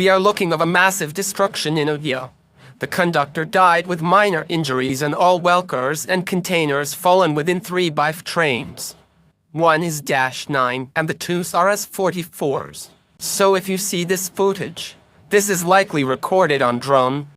We are looking at a massive destruction in India. The conductor died with minor injuries and all workers and containers fallen within 3 by trains. One is -9 and the 2 are S-44s. So if you see this footage, this is likely recorded on drone.